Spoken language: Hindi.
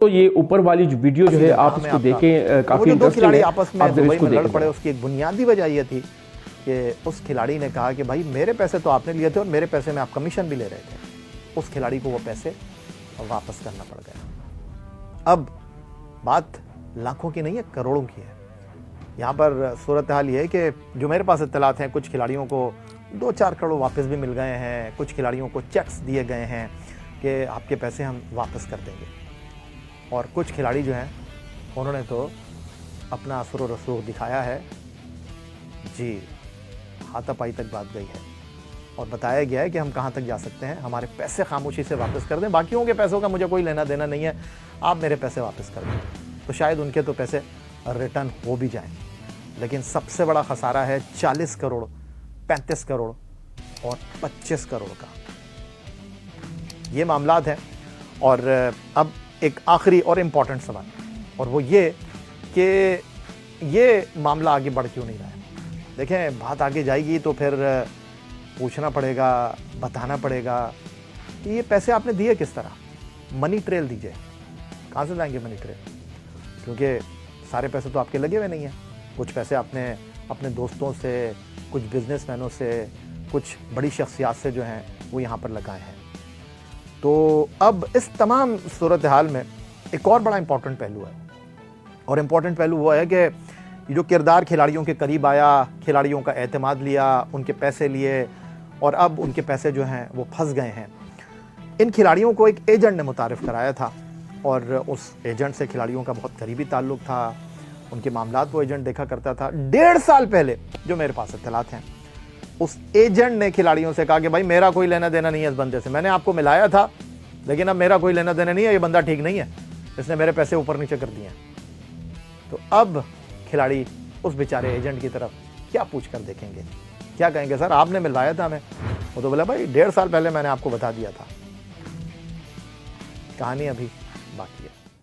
तो ये ऊपर वाली जो वीडियो जो है आप इसको देखें, काफी इंटरेस्टिंग है। आपस में दुबई में लड़ पड़े, उसकी एक बुनियादी वजह ये थी कि उस खिलाड़ी ने कहा कि भाई मेरे पैसे तो आपने लिए थे और मेरे पैसे में आप कमीशन भी ले रहे थे। उस खिलाड़ी को वो पैसे वापस करना पड़ गया। अब बात लाखों की नहीं है, करोड़ों की है। यहाँ पर सूरत हाल ये है कि जो मेरे पास इत्तलात हैं, कुछ खिलाड़ियों को 2-4 करोड़ वापस भी मिल गए हैं, कुछ खिलाड़ियों को चेक्स दिए गए हैं कि आपके पैसे हम वापस कर देंगे, और कुछ खिलाड़ी जो हैं उन्होंने तो अपना असर और रसूख दिखाया है जी। हाथापाई तक बात गई है और बताया गया है कि हम कहाँ तक जा सकते हैं, हमारे पैसे खामोशी से वापस कर दें, बाकियों के पैसों का मुझे कोई लेना देना नहीं है, आप मेरे पैसे वापस कर दें। तो शायद उनके तो पैसे रिटर्न हो भी जाएं, लेकिन सबसे बड़ा खसारा है 40 करोड़, 35 करोड़ और 25 करोड़ का। ये मामलात हैं। और अब एक आखिरी और इम्पॉर्टेंट सवाल, और वो ये कि ये मामला आगे बढ़ क्यों नहीं रहा है। देखें, बात आगे जाएगी तो फिर पूछना पड़ेगा, बताना पड़ेगा कि ये पैसे आपने दिए किस तरह। मनी ट्रेल दीजिए, कहाँ से लाएंगे मनी ट्रेल, क्योंकि सारे पैसे तो आपके लगे हुए नहीं हैं। कुछ पैसे आपने अपने दोस्तों से, कुछ बिजनेसमैनों से, कुछ बड़ी शख्सियात से जो हैं वो यहाँ पर लगाए हैं। तो अब इस तमाम सूरत हाल में एक और बड़ा इम्पॉर्टेंट पहलू है, और इम्पॉर्टेंट पहलू वो है कि जो किरदार खिलाड़ियों के करीब आया, खिलाड़ियों का एतमाद लिया, उनके पैसे लिए, और अब उनके पैसे जो हैं वो फंस गए हैं। इन खिलाड़ियों को एक एजेंट ने मुतारिफ़ कराया था, और उस एजेंट से खिलाड़ियों का बहुत करीबी ताल्लुक़ था, उनके मामलात वो एजेंट देखा करता था। 1.5 साल पहले जो मेरे पास इत्तलात हैं, उस एजेंट ने खिलाड़ियों से कहा कि भाई मेरा कोई लेना देना नहीं है इस बंदे से, मैंने आपको मिलाया था लेकिन अब मेरा कोई लेना देना नहीं है, ये बंदा ठीक नहीं है, इसने मेरे पैसे ऊपर नीचे कर दिए हैं। तो अब खिलाड़ी उस बेचारे एजेंट की तरफ क्या पूछ कर देखेंगे, क्या कहेंगे, सर आपने मिलवाया था हमें। वो तो बोला भाई 1.5 साल पहले मैंने आपको बता दिया था। कहानी अभी बाकी है।